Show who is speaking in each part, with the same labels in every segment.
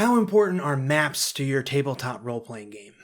Speaker 1: How important are maps to your tabletop role-playing game?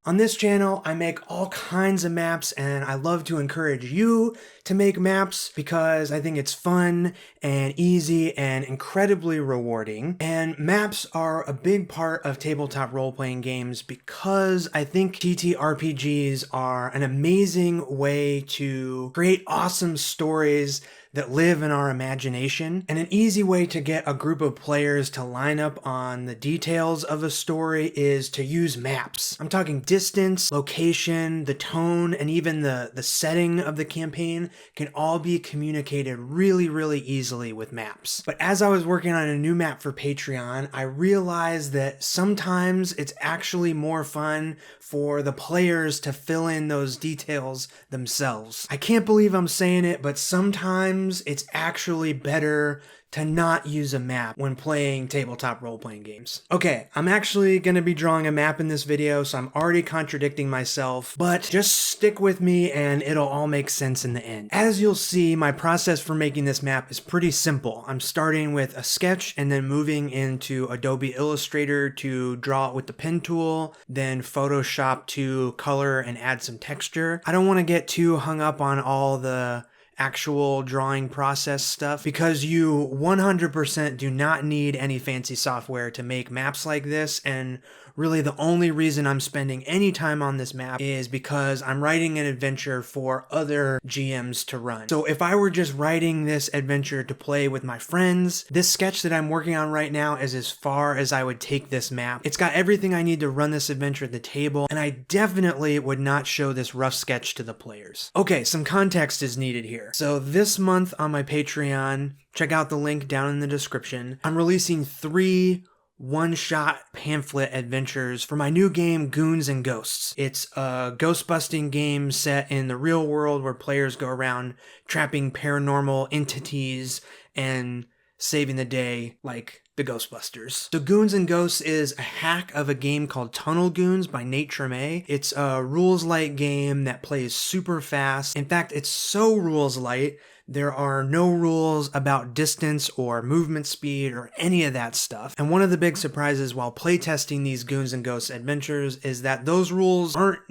Speaker 1: On this channel, I make all kinds of maps, and I love to encourage you to make maps because I think it's fun and easy and incredibly rewarding. And maps are a big part of tabletop role-playing games because I think TTRPGs are an amazing way to create awesome stories that live in our imagination, and an easy way to get a group of players to line up on the details of a story is to use maps. I'm talking distance, location, the tone, and even the setting of the campaign can all be communicated really easily with maps. But as I was working on a new map for Patreon, I realized that sometimes it's actually more fun for the players to fill in those details themselves. I can't believe I'm saying it, but sometimes it's actually better to not use a map when playing tabletop role-playing games. Okay, I'm actually going to be drawing a map in this video, so I'm already contradicting myself, but just stick with me and it'll all make sense in the end. As you'll see, my process for making this map is pretty simple. I'm starting with a sketch and then moving into Adobe Illustrator to draw it with the pen tool, then Photoshop to color and add some texture. I don't want to get too hung up on all the actual drawing process stuff because you 100% do not need any fancy software to make maps like this, and really the only reason I'm spending any time on this map is because I'm writing an adventure for other GMs to run. So if I were just writing this adventure to play with my friends, this sketch that I'm working on right now is as far as I would take this map. It's got everything I need to run this adventure at the table, and I definitely would not show this rough sketch to the players. Okay, some context is needed here. So this month on my Patreon, check out the link down in the description, I'm releasing 3 one-shot pamphlet adventures for my new game, Goons and Ghosts. It's a ghost-busting game set in the real world where players go around trapping paranormal entities and saving the day like the Ghostbusters. So Goons and Ghosts is a hack of a game called Tunnel Goons by Nate Tremay. It's a rules-light game that plays super fast. In fact, it's so rules-light there are no rules about distance or movement speed or any of that stuff. And one of the big surprises while playtesting these Goons and Ghosts adventures is that those rules aren't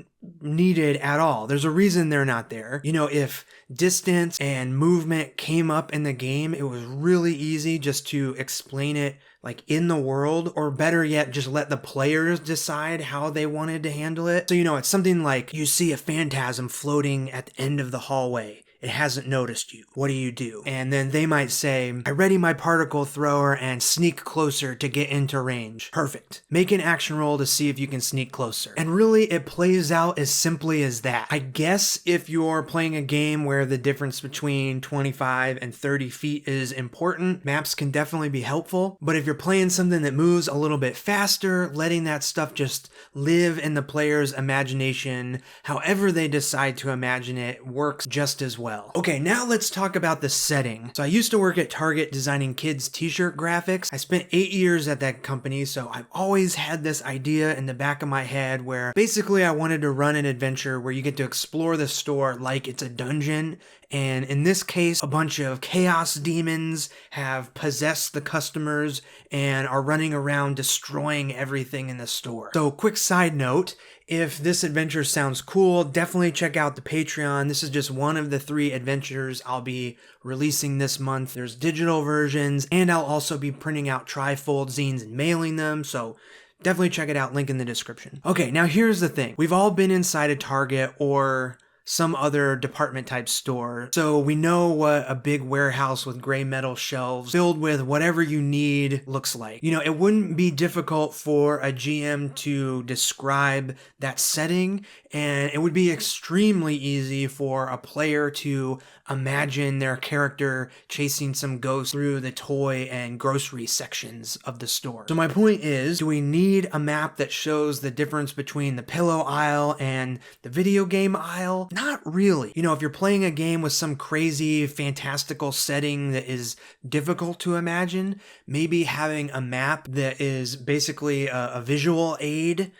Speaker 1: needed at all. There's a reason they're not there. You know, if distance and movement came up in the game, it was really easy just to explain it like in the world, or better yet, just let the players decide how they wanted to handle it. So, you know, it's something like you see a phantasm floating at the end of the hallway. It hasn't noticed you. What do? And then they might say, I ready my particle thrower and sneak closer to get into range. Perfect. Make an action roll to see if you can sneak closer. And really, it plays out as simply as that. I guess if you're playing a game where the difference between 25 and 30 feet is important, maps can definitely be helpful. But if you're playing something that moves a little bit faster, letting that stuff just live in the player's imagination, however they decide to imagine it, works just as well. Okay, now let's talk about the setting. So I used to work at Target designing kids t-shirt graphics. I spent 8 years at that company, so I've always had this idea in the back of my head where basically I wanted to run an adventure where you get to explore the store like it's a dungeon. And in this case, a bunch of chaos demons have possessed the customers and are running around destroying everything in the store. So quick side note, if this adventure sounds cool, definitely check out the Patreon. This is just one of the 3 adventures I'll be releasing this month. There's digital versions, and I'll also be printing out trifold zines and mailing them, so definitely check it out, link in the description. Okay, now here's the thing. We've all been inside a Target or some other department type store. So we know what a big warehouse with gray metal shelves filled with whatever you need looks like. You know, it wouldn't be difficult for a GM to describe that setting, and it would be extremely easy for a player to imagine their character chasing some ghost through the toy and grocery sections of the store. So my point is, do we need a map that shows the difference between the pillow aisle and the video game aisle? Not really. You know, if you're playing a game with some crazy, fantastical setting that is difficult to imagine, maybe having a map that is basically a visual aid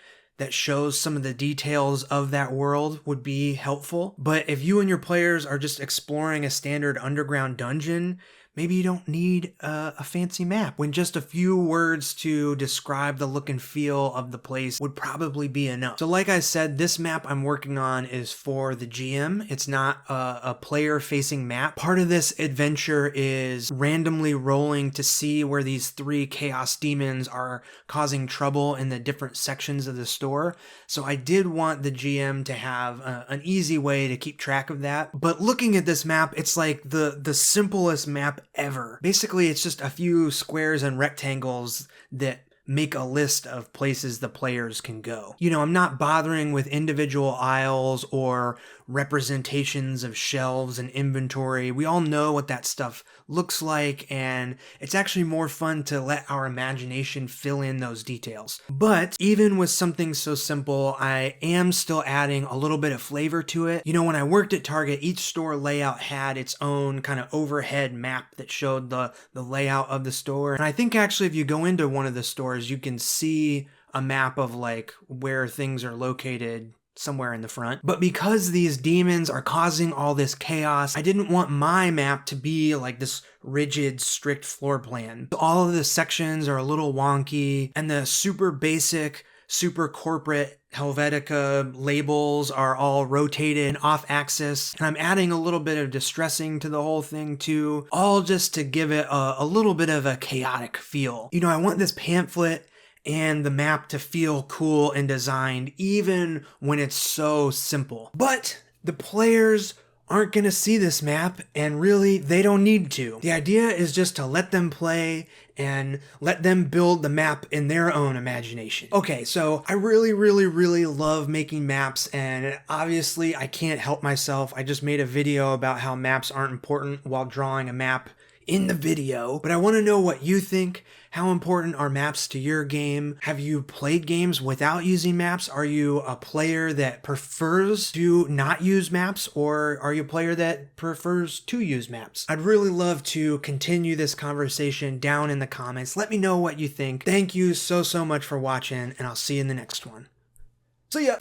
Speaker 1: that shows some of the details of that world would be helpful. But if you and your players are just exploring a standard underground dungeon, maybe you don't need a fancy map, when just a few words to describe the look and feel of the place would probably be enough. So like I said, this map I'm working on is for the GM. It's not a player-facing map. Part of this adventure is randomly rolling to see where these 3 chaos demons are causing trouble in the different sections of the store. So I did want the GM to have an easy way to keep track of that. But looking at this map, it's like the simplest map ever. Basically, it's just a few squares and rectangles that make a list of places the players can go. You know, I'm not bothering with individual aisles or representations of shelves and inventory. We all know what that stuff looks like, and it's actually more fun to let our imagination fill in those details. But even with something so simple, I am still adding a little bit of flavor to it. You know, when I worked at Target, each store layout had its own kind of overhead map that showed the layout of the store. And I think actually if you go into one of the stores, you can see a map of like where things are located somewhere in the front. But because these demons are causing all this chaos, I didn't want my map to be like this rigid, strict floor plan. All of the sections are a little wonky, and the super basic, super corporate Helvetica labels are all rotated and off axis. And I'm adding a little bit of distressing to the whole thing too, all just to give it a little bit of a chaotic feel. You know, I want this pamphlet and the map to feel cool and designed even when it's so simple. But the players aren't going to see this map, and really they don't need to. The idea is just to let them play and let them build the map in their own imagination. Okay, so I really love making maps, and obviously I can't help myself. I just made a video about how maps aren't important while drawing a map in the video, but I want to know what you think. How important are maps to your game? Have you played games without using maps? Are you a player that prefers to not use maps, or are you a player that prefers to use maps? I'd really love to continue this conversation down in the comments. Let me know what you think. Thank you so much for watching, and I'll see you in the next one. See ya!